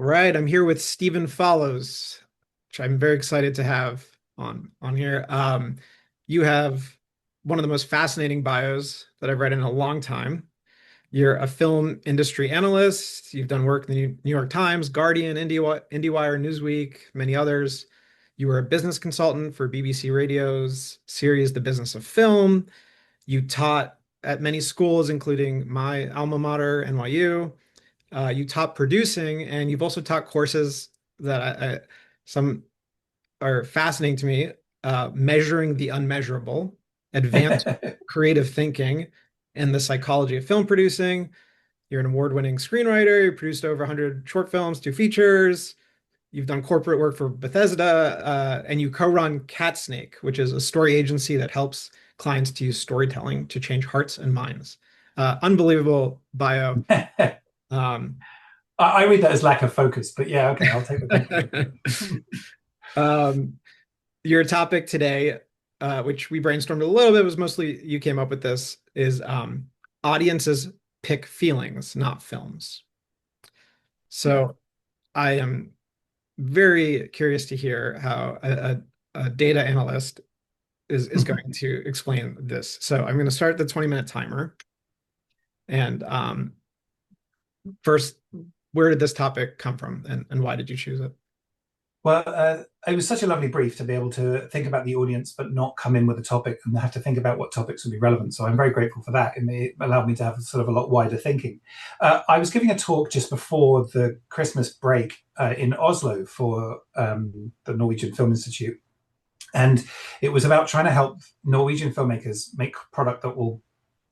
All right, I'm here with Stephen Follows, which I'm very excited to have on here. You have one of the most fascinating bios that I've read in a long time. You're a film industry analyst. You've done work in the New York Times, Guardian, IndieWire, Newsweek, many others. You were a business consultant for BBC Radio's series The Business of Film. You taught at many schools, including my alma mater, NYU. You taught producing, and you've also taught courses that some are fascinating to me. Measuring the unmeasurable, advanced creative thinking, and the psychology of film producing. You're an award-winning screenwriter. You produced over 100 short films, two features. You've done corporate work for Bethesda, and you co-run CatSnake, which is a story agency that helps clients to use storytelling to change hearts and minds. Unbelievable bio. I Um, read that as lack of focus, but yeah, okay, I'll take the compliment. Um, your topic today, which we brainstormed a little bit, was mostly you came up with this, is audiences pick feelings, not films. Yeah. So I am very curious to hear how a data analyst is going to explain this. So I'm going to start the 20-minute timer. And first, where did this topic come from and why did you choose it? Well, it was such a lovely brief to be able to think about the audience, but not come in with a topic and have to think about what topics would be relevant. So I'm very grateful for that. It allowed me to have sort of a lot wider thinking. I was giving a talk just before the Christmas break in Oslo for the Norwegian Film Institute. And it was about trying to help Norwegian filmmakers make product that will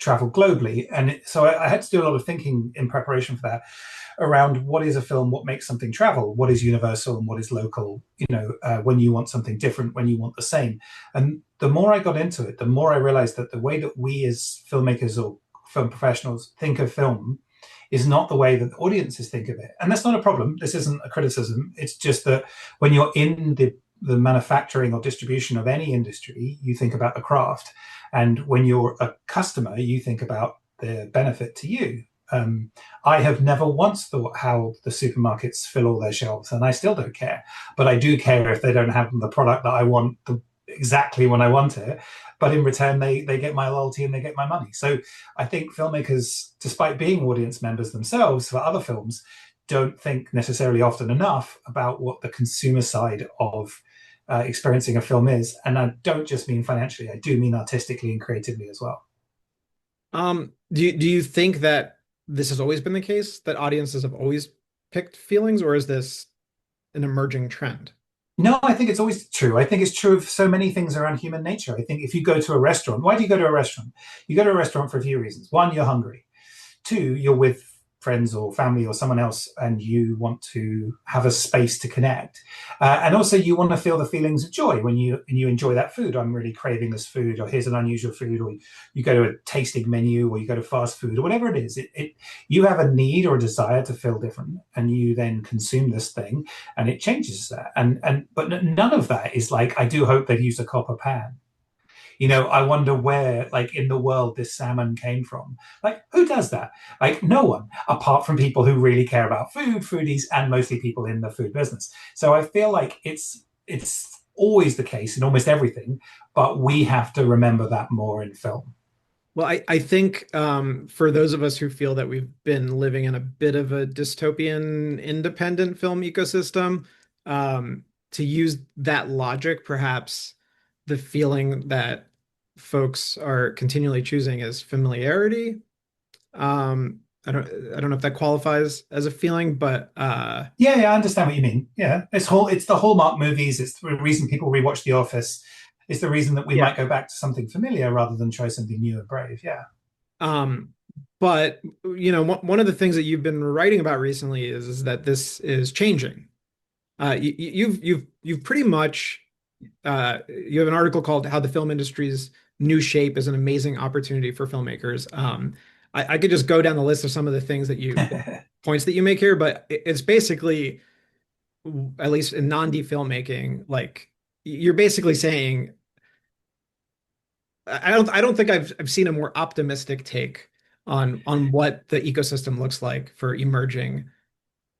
travel globally. So I had to do a lot of thinking in preparation for that around what is a film, what makes something travel, what is universal and what is local, when you want something different, when you want the same. And the more I got into it, the more I realized that the way that we as filmmakers or film professionals think of film is not the way that the audiences think of it. And that's not a problem. This isn't a criticism. It's just that when you're in the manufacturing or distribution of any industry, you think about the craft. And when you're a customer, you think about the benefit to you. I have never once thought how the supermarkets fill all their shelves, and I still don't care. But I do care if they don't have the product that I want exactly when I want it. But in return, they get my loyalty and they get my money. So I think filmmakers, despite being audience members themselves for other films, don't think necessarily often enough about what the consumer side of experiencing a film is. And I don't just mean financially, I do mean artistically and creatively as well. Do you think that this has always been the case, that audiences have always picked feelings, or is this an emerging trend? No, I think it's always true. I think it's true of so many things around human nature. I think if you go to a restaurant, why do you go to a restaurant? You go to a restaurant for a few reasons. One, you're hungry. Two, you're with friends or family or someone else and you want to have a space to connect, and also you want to feel the feelings of joy when you enjoy that food. I'm really craving this food, or here's an unusual food, or you go to a tasting menu, or you go to fast food, or whatever it is. You have a need or a desire to feel different, and you then consume this thing and it changes that. But none of that is like, I do hope they've used a copper pan. I wonder where, like, in the world this salmon came from. Like, who does that? Like, no one, apart from people who really care about food, foodies, and mostly people in the food business. So I feel like it's always the case in almost everything, but we have to remember that more in film. Well, I think for those of us who feel that we've been living in a bit of a dystopian independent film ecosystem, to use that logic, perhaps the feeling that folks are continually choosing is familiarity. I don't know if that qualifies as a feeling, but Yeah, I understand what you mean. Yeah, it's the Hallmark movies. It's the reason people rewatch The Office. It's the reason that we yeah. might go back to something familiar rather than try something new and brave. Yeah. Um, but one of the things that you've been writing about recently is that this is changing. You've pretty much you have an article called "How the Film Industry's New Shape is an Amazing Opportunity for Filmmakers." I could just go down the list of some of the things that you points that you make here, but it's basically, at least in non-D filmmaking, like you're basically saying, I don't think I've seen a more optimistic take on what the ecosystem looks like for emerging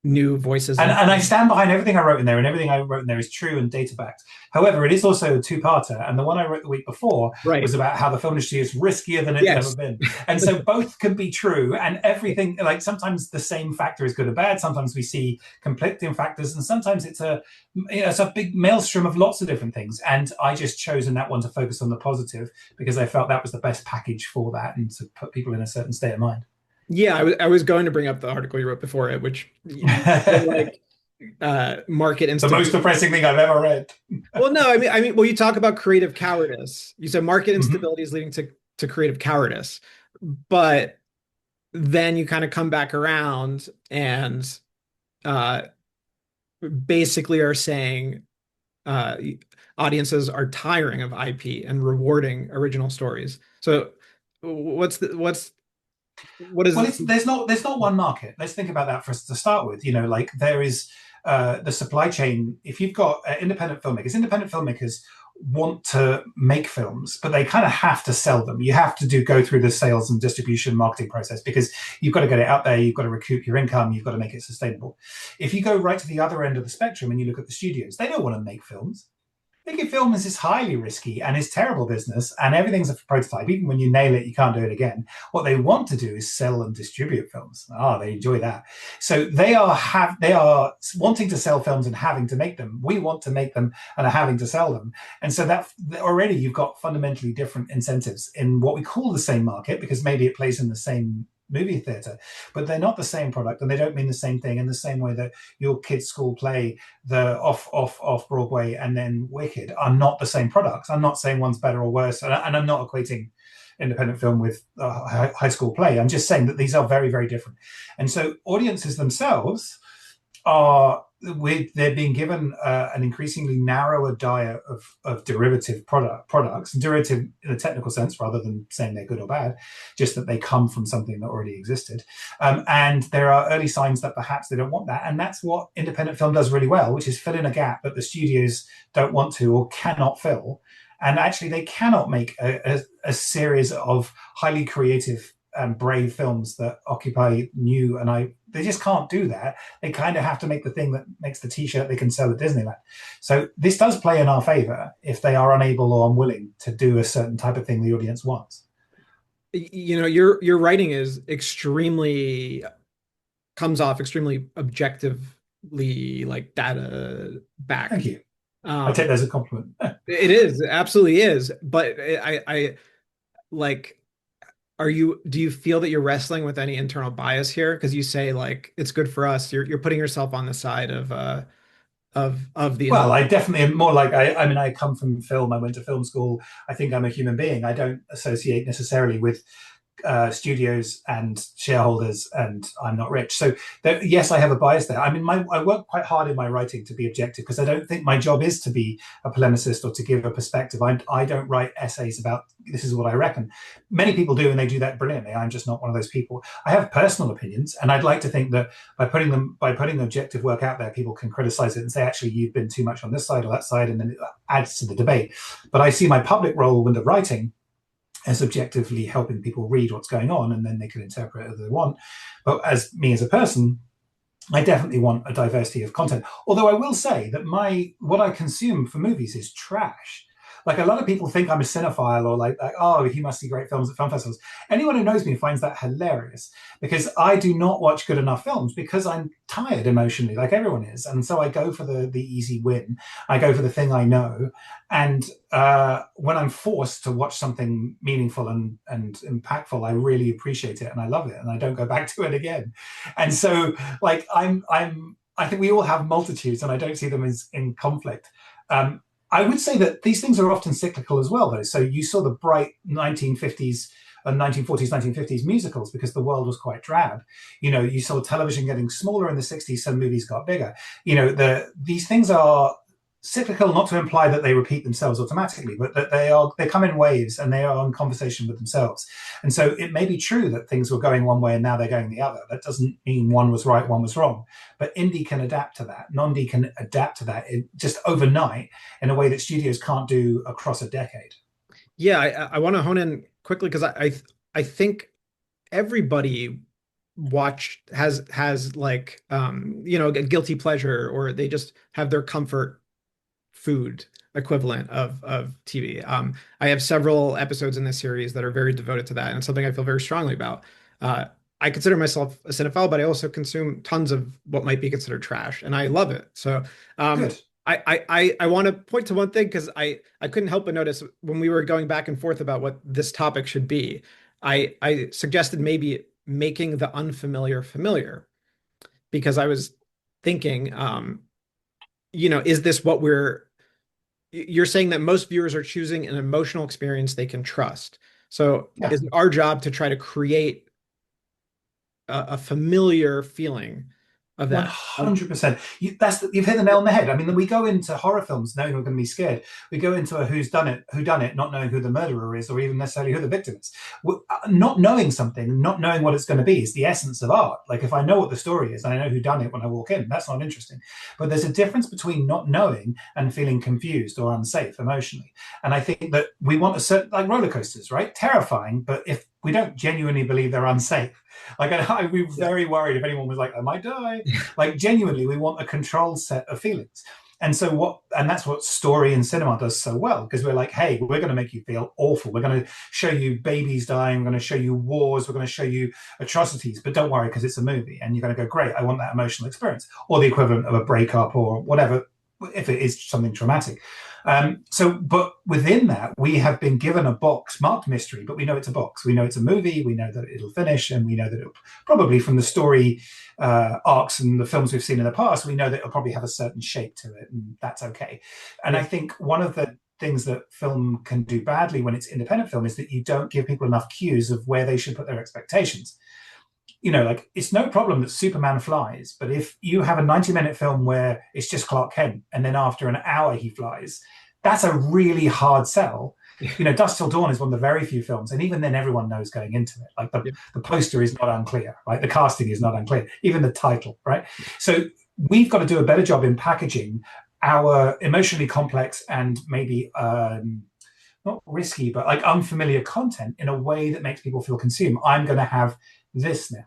new voices And I and stand behind everything I wrote in there, and everything I wrote in there is true and data backed. However, it is also a two-parter, and the one I wrote the week before was right. about how the film industry is riskier than it's ever Yes. been. And so both can be true, and everything, like sometimes the same factor is good or bad. Sometimes we see conflicting factors, and sometimes it's a big maelstrom of lots of different things. And I just chose in that one to focus on the positive because I felt that was the best package for that and to put people in a certain state of mind. Yeah, I was going to bring up the article you wrote before it, which you feel like market The most instability. depressing thing I've ever read. Well, no, well, you talk about creative cowardice. You said market Mm-hmm. instability is leading to creative cowardice, but then you kind of come back around and uh, basically are saying uh, audiences are tiring of IP and rewarding original stories. So, what Well, is? there's not one market. Let's think about that for us to start with. Like there is the supply chain. If you've got independent filmmakers want to make films, but they kind of have to sell them. You have to go through the sales and distribution marketing process because you've got to get it out there. You've got to recoup your income. You've got to make it sustainable. If you go right to the other end of the spectrum and you look at the studios, they don't want to make films. Making films is highly risky and is terrible business, and everything's a prototype. Even when you nail it, you can't do it again. What they want to do is sell and distribute films. They enjoy that. So they are wanting to sell films and having to make them. We want to make them and are having to sell them. And so that already you've got fundamentally different incentives in what we call the same market because maybe it plays in the same movie theater, but they're not the same product and they don't mean the same thing in the same way that your kids' school play the off Broadway and then Wicked are not the same products. I'm not saying one's better or worse, and I'm not equating independent film with high school play. I'm just saying that these are very, very different. And so audiences themselves are they're being given an increasingly narrower diet of derivative products, derivative in a technical sense, rather than saying they're good or bad, just that they come from something that already existed. And there are early signs that perhaps they don't want that, and that's what independent film does really well, which is fill in a gap that the studios don't want to or cannot fill. And actually, they cannot make a series of highly creative and brave films that occupy new and they just can't do that. They kind of have to make the thing that makes the t-shirt they can sell at Disneyland. So this does play in our favor if they are unable or unwilling to do a certain type of thing the audience wants. Your writing is extremely comes off extremely objectively like data Thank backed. you. I take Um, that as a compliment. it is, it absolutely is. But I like, do you feel that you're wrestling with any internal bias here? Because you say like it's good for us. You're putting yourself on the side of the Well, I definitely am more like I mean, I come from film. I went to film school. I think I'm a human being. I don't associate necessarily with studios and shareholders, and I'm not rich. So yes, I have a bias there. I mean, I work quite hard in my writing to be objective because I don't think my job is to be a polemicist or to give a perspective. I don't write essays about this is what I reckon. Many people do, and they do that brilliantly. I'm just not one of those people. I have personal opinions, and I'd like to think that by putting objective work out there, people can criticize it and say, actually, you've been too much on this side or that side, and then it adds to the debate. But I see my public role in the writing as objectively helping people read what's going on, and then they can interpret it as they want. But as me as a person, I definitely want a diversity of content. Although I will say that what I consume for movies is trash. Like a lot of people think I'm a cinephile or like oh, he must see great films at film festivals. Anyone who knows me finds that hilarious because I do not watch good enough films because I'm tired emotionally, like everyone is, and so I go for the easy win. I go for the thing I know, and when I'm forced to watch something meaningful and impactful, I really appreciate it and I love it, and I don't go back to it again. And so like I think we all have multitudes and I don't see them as in conflict. I would say that these things are often cyclical as well, though. So you saw the bright 1950s and 1940s, 1950s musicals because the world was quite drab. You saw television getting smaller in the 60s, so movies got bigger. These things are cyclical, not to imply that they repeat themselves automatically, but that they come in waves and they are in conversation with themselves. And so it may be true that things were going one way and now they're going the other. That doesn't mean one was right, one was wrong. But indie can adapt to that. NonDe can adapt to that just overnight in a way that studios can't do across a decade. Yeah, I want to hone in quickly because I think everybody watch has like a guilty pleasure, or they just have their comfort food equivalent of TV. I have several episodes in this series that are very devoted to that, and it's something I feel very strongly about. Uh, I consider myself a cinephile, but I also consume tons of what might be considered trash, and I love it. So, um, Good. I want to point to one thing because I couldn't help but notice when we were going back and forth about what this topic should be. I suggested maybe making the unfamiliar familiar because I was thinking, is this what you're saying that most viewers are choosing an emotional experience they can trust. So Yeah. is it our job to try to create a familiar feeling of that? 100%. You've hit the nail on the head. I mean, we go into horror films knowing we're going to be scared. We go into a who done it, not knowing who the murderer is or even necessarily who the victim is. Not knowing something, not knowing what it's going to be is the essence of art. Like if I know what the story is and I know who done it when I walk in, that's not interesting. But there's a difference between not knowing and feeling confused or unsafe emotionally. And I think that we want a certain, like roller coasters, right? Terrifying, but if we don't genuinely believe they're unsafe, like I'd be Yeah. very worried if anyone was like, I might die. Like genuinely, we want a controlled set of feelings. And that's what story and cinema does so well, because we're like, hey, we're going to make you feel awful. We're going to show you babies dying. We're going to show you wars. We're going to show you atrocities. But don't worry, because it's a movie. And you're going to go, great, I want that emotional experience, or the equivalent of a breakup or whatever, if it is something traumatic. But within that, we have been given a box marked mystery, but we know it's a box. We know it's a movie. We know that it'll finish, and we know that it'll probably, from the story arcs and the films we've seen in the past, we know that it'll probably have a certain shape to it, and that's okay. And I Yeah. think one of the things that film can do badly when it's independent film is that you don't give people enough cues of where they should put their expectations. Like it's no problem that Superman flies, but if you have a 90-minute film where it's just Clark Kent and then after an hour he flies, that's a really hard sell. Dust Till Dawn is one of the very few films, and even then everyone knows going into it. Like Yeah. the poster is not unclear, right? The casting is not unclear, even the title, right? So we've got to do a better job in packaging our emotionally complex and maybe not risky, but like unfamiliar content in a way that makes people feel consumed. I'm going to have this now.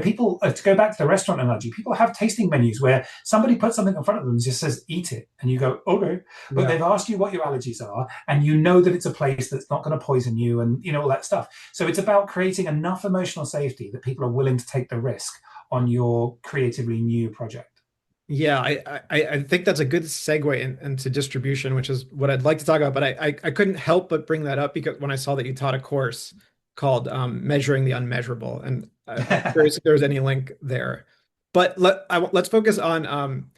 People, to go back to the restaurant analogy, people have tasting menus where somebody puts something in front of them and just says, eat it. And you go, okay. But Yeah. they've asked you what your allergies are, and you know that it's a place that's not going to poison you and, all that stuff. So it's about creating enough emotional safety that people are willing to take the risk on your creatively new project. Yeah, I think that's a good segue into distribution, which is what I'd like to talk about. But I couldn't help but bring that up because when I saw that you taught a course called Measuring the Unmeasurable, and I'm curious if there's any link there. But let's focus on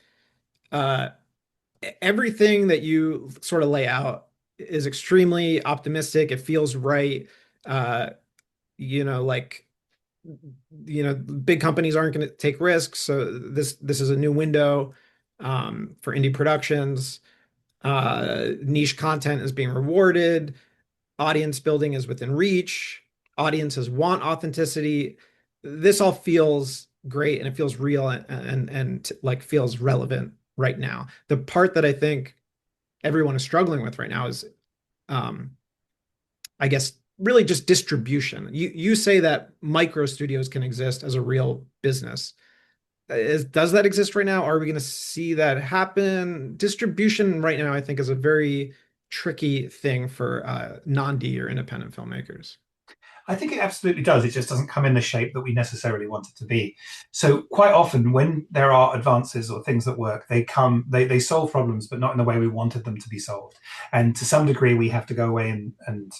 uh, everything that you sort of lay out is extremely optimistic. It feels right. Uh, like big companies aren't going to take risks, so this is a new window for indie productions. Niche content is being rewarded. Audience building is within reach. Audiences want authenticity. This all feels great and it feels real and like feels relevant right now. The part that I think everyone is struggling with right now is um, I guess really just distribution. You say that micro studios can exist as a real business. Does that exist right now? Are we going to see that happen? Distribution right now, I think, is a very tricky thing for non-D or independent filmmakers. I think it absolutely does. It just doesn't come in the shape that we necessarily want it to be. So quite often when there are advances or things that work, they solve problems, but not in the way we wanted them to be solved. And to some degree, we have to go away and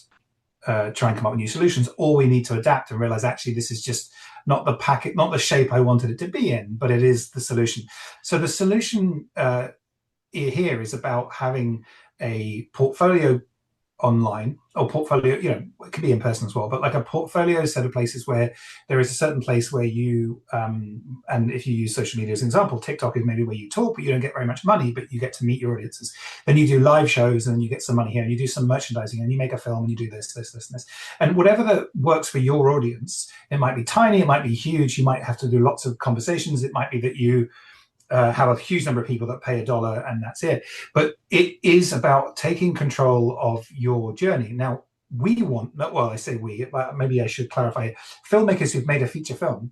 try and come up with new solutions, or we need to adapt and realize actually this is just not the packet, not the shape I wanted it to be in, but it is the solution. So the solution here is about having a portfolio online or portfolio, it can be in person as well, but like a portfolio set of places where there is a certain place where you and if you use social media as an example, TikTok is maybe where you talk but you don't get very much money, but you get to meet your audiences. Then you do live shows and you get some money here, and you do some merchandising and you make a film and you do this and this, and whatever that works for your audience. It might be tiny, it might be huge, you might have to do lots of conversations, it might be that you have a huge number of people that pay $1 and that's it. But it is about taking control of your journey. Now, we want, well, I say we, but maybe I should clarify, filmmakers who've made a feature film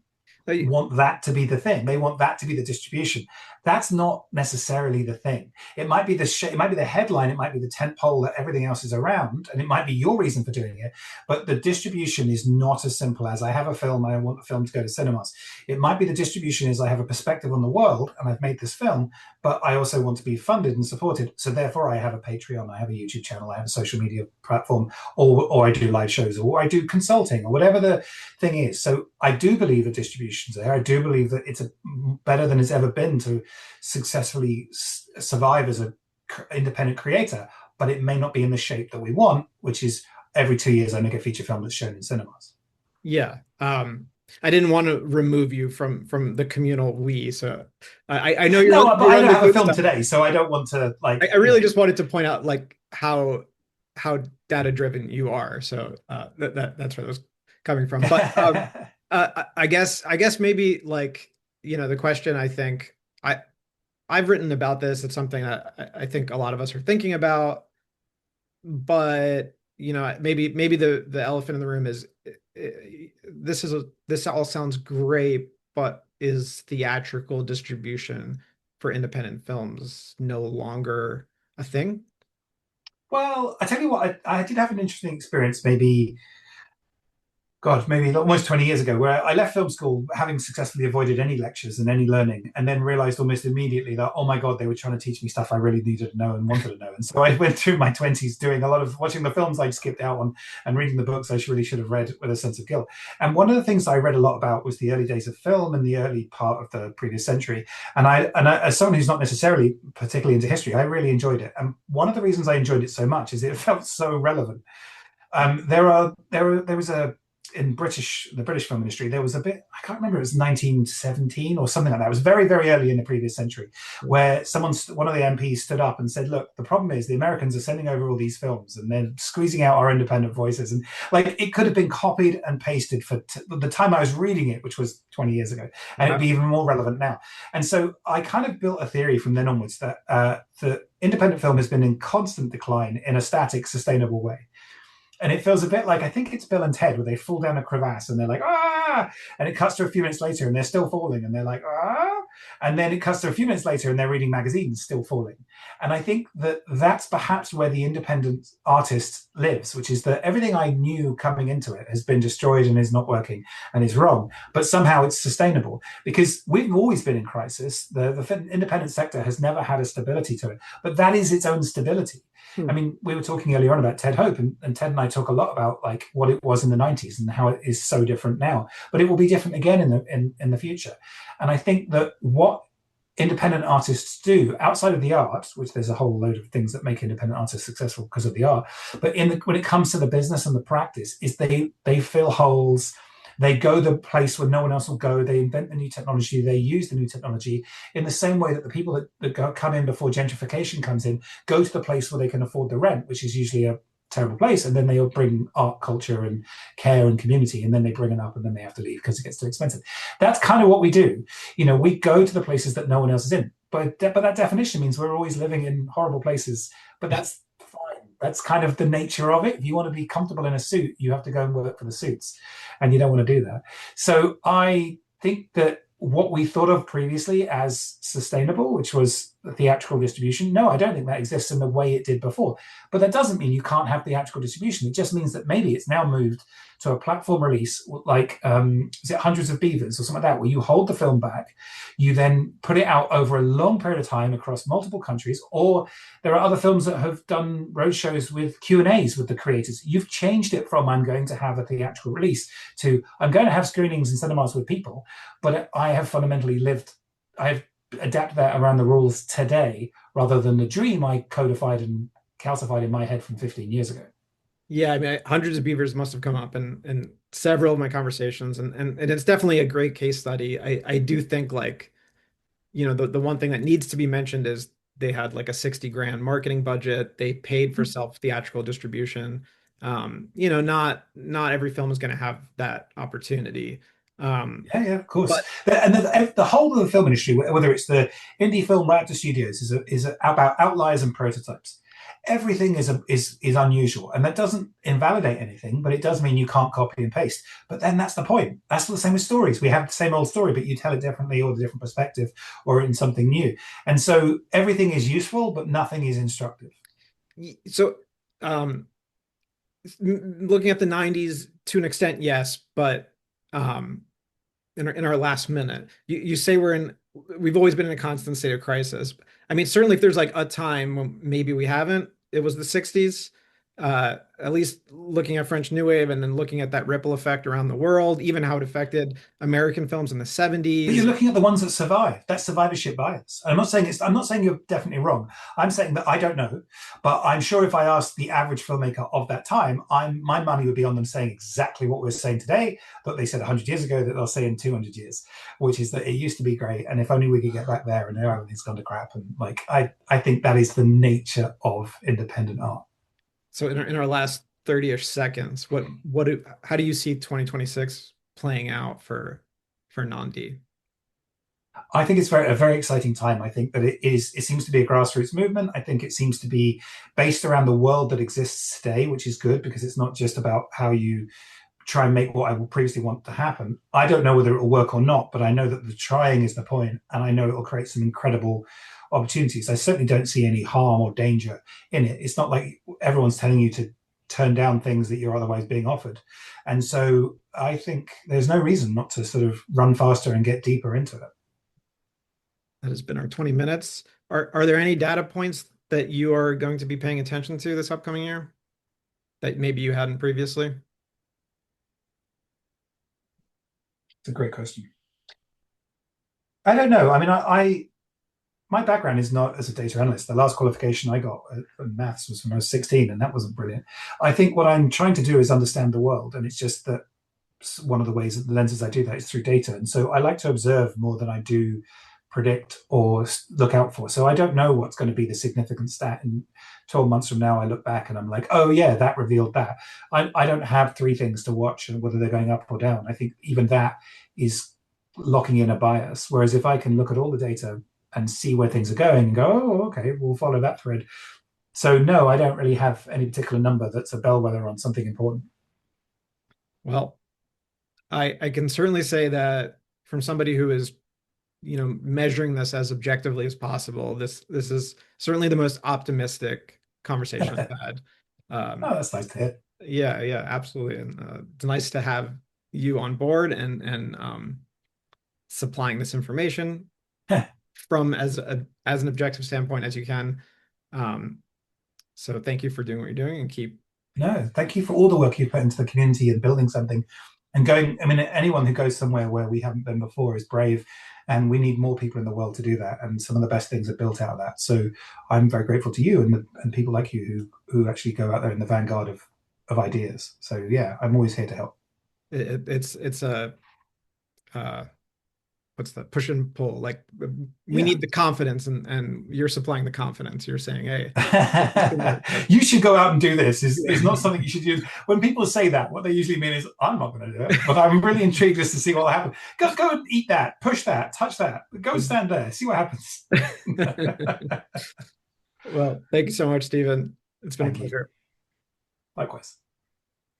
want that to be the thing. They want that to be the distribution. That's not necessarily the thing. It might be it might be the headline, it might be the tent pole that everything else is around, and it might be your reason for doing it. But the distribution is not as simple as I have a film, I want the film to go to cinemas. It might be the distribution is I have a perspective on the world, and I've made this film, but I also want to be funded and supported. So therefore, I have a Patreon, I have a YouTube channel, I have a social media platform, or I do live shows, or I do consulting, or whatever the thing is. So I do believe that distribution's there. I do believe that it's better than it's ever been to successfully survive as an independent creator, but it may not be in the shape that we want, which is every 2 years I make a feature film that's shown in cinemas. Yeah. I didn't want to remove you from the communal we, so I know No, but you're I on don't the have a good film stuff. today, so I don't want to I really just wanted to point out like how data driven you are. So that's where that was coming from. But I guess maybe like the question I've written about this. It's something that I think a lot of us are thinking about, but maybe the elephant in the room is this all sounds great, but is theatrical distribution for independent films no longer a thing? Well, I tell you what, I did have an interesting experience maybe God, maybe almost 20 years ago, where I left film school having successfully avoided any lectures and any learning, and then realized almost immediately that, oh my God, they were trying to teach me stuff I really needed to know and wanted to know. And so I went through my 20s doing a lot of watching the films I'd skipped out on and reading the books I really should have read with a sense of guilt. And one of the things I read a lot about was the early days of film and the early part of the previous century. As someone who's not necessarily particularly into history, I really enjoyed it. And one of the reasons I enjoyed it so much is it felt so relevant. There was a in the British film industry, there was a bit, I can't remember, it was 1917 or something like that. It was very, very early in the previous century, where one of the MPs stood up and said, look, the problem is the Americans are sending over all these films and they're squeezing out our independent voices. And like, it could have been copied and pasted for the time I was reading it, which was 20 years ago, and it'd be even more relevant now. And so I kind of built a theory from then onwards that the independent film has been in constant decline in a static, sustainable way. And it feels a bit like, I think it's Bill and Ted, where they fall down a crevasse and they're like, ah, and it cuts to a few minutes later and they're still falling and they're like, ah, and then it cuts to a few minutes later and they're reading magazines, still falling. And I think that that's perhaps where the independent artist lives, which is that everything I knew coming into it has been destroyed and is not working and is wrong, but somehow it's sustainable because we've always been in crisis. The independent sector has never had a stability to it, but that is its own stability. I mean, we were talking earlier on about Ted Hope, and Ted and I talk a lot about like what it was in the 90s and how it is so different now, but it will be different again in the future. And I think that what independent artists do outside of the art, which there's a whole load of things that make independent artists successful because of the art, but when it comes to the business and the practice, is they fill holes. They go the place where no one else will go. They invent the new technology. They use the new technology in the same way that the people that come in before gentrification comes in go to the place where they can afford the rent, which is usually a terrible place. And then they'll bring art, culture, and care and community. And then they bring it up and then they have to leave because it gets too expensive. That's kind of what we do. We go to the places that no one else is in. But that definition means we're always living in horrible places. But that's fine. That's kind of the nature of it. If you want to be comfortable in a suit, you have to go and work for the suits, and you don't want to do that. So I think that what we thought of previously as sustainable, which was the theatrical distribution, no, I don't think that exists in the way it did before. But that doesn't mean you can't have theatrical distribution. It just means that maybe it's now moved to a platform release like is it Hundreds of Beavers or something like that, where you hold the film back, you then put it out over a long period of time across multiple countries. Or there are other films that have done road shows with Q&As with the creators. You've changed it from I'm going to have a theatrical release to I'm going to have screenings in cinemas with people, but I have fundamentally I've adapted that around the rules today rather than the dream I codified and calcified in my head from 15 years ago. Yeah, I mean, Hundreds of Beavers must have come up in several of my conversations, and it's definitely a great case study. I do think like, the one thing that needs to be mentioned is they had like a 60 grand marketing budget. They paid for self theatrical distribution. Not every film is going to have that opportunity. Yeah, yeah, of course. But And the whole of the film industry, whether it's the indie film right up to studios, is about outliers and prototypes. everything is unusual, and that doesn't invalidate anything, but it does mean you can't copy and paste. But then that's the point. That's the same with stories. We have the same old story, but you tell it differently or a different perspective or in something new. And so everything is useful, but nothing is instructive. So, um, looking at the 90s to an extent, yes, but um, in our last minute, you say we've always been in a constant state of crisis. I mean, certainly if there's like a time when maybe we haven't, it was the 60s. At least looking at French New Wave and then looking at that ripple effect around the world, even how it affected American films in the But you're 70s. looking at the ones that survive. That's survivorship bias. I'm not saying it's. I'm not saying you're definitely wrong. I'm saying that I don't know, but I'm sure if I asked the average filmmaker of that time, my money would be on them saying exactly what we're saying today, that they said 100 years ago, that they'll say in 200 years, which is that it used to be great, and if only we could get back there, and now everything's gone to crap. And like I think that is the nature of independent art. So in our last 30-ish seconds, how do you see 2026 playing out for NonDe? I think it's a very exciting time. I think that it seems to be a grassroots movement. I think it seems to be based around the world that exists today, which is good because it's not just about how you try and make what I previously want to happen. I don't know whether it will work or not, but I know that the trying is the point, and I know it will create some incredible opportunities. I certainly don't see any harm or danger in it. It's not like everyone's telling you to turn down things that you're otherwise being offered. And so I think there's no reason not to sort of run faster and get deeper into it. That has been our 20 minutes. Are there any data points that you are going to be paying attention to this upcoming year that maybe you hadn't previously? It's a great question. I don't know. I mean, I my background is not as a data analyst. The last qualification I got in maths was when I was 16, and that wasn't brilliant. I think what I'm trying to do is understand the world, and it's just that one of the ways that the lenses I do that is through data. And so I like to observe more than I do predict or look out for. So I don't know what's going to be the significant stat in 12 months from now. I look back and I'm like, oh yeah, that revealed that. I don't have three things to watch and whether they're going up or down. I think even that is locking in a bias. Whereas if I can look at all the data and see where things are going and go, oh, okay, we'll follow that thread. So no, I don't really have any particular number that's a bellwether on something important. Well, I can certainly say that from somebody who is, measuring this as objectively as possible, this is certainly the most optimistic conversation I've had. Oh, Um, that's nice to hear. yeah, yeah, absolutely. And it's nice to have you on board and supplying this information from as an objective standpoint as you can. Um, so thank you for doing what you're doing and keep. No, thank you for all the work you put into the community and building something and going. I mean, anyone who goes somewhere where we haven't been before is brave, and we need more people in the world to do that. And some of the best things are built out of that. So I'm very grateful to you and people like you who actually go out there in the vanguard of ideas. So yeah, I'm always here to help. It's a what's the push and pull, like we Yeah. need the confidence and you're supplying the confidence. You're saying, hey, like, You should go out and do this is not yeah. something you should use. When people say that, what they usually mean is, I'm not going to do it, but I'm really intrigued just to see what will happen. Go and eat that, push that, touch that, go and stand there, see what happens. Well, thank you so much, Stephen. It's been a Thank you. pleasure. Likewise.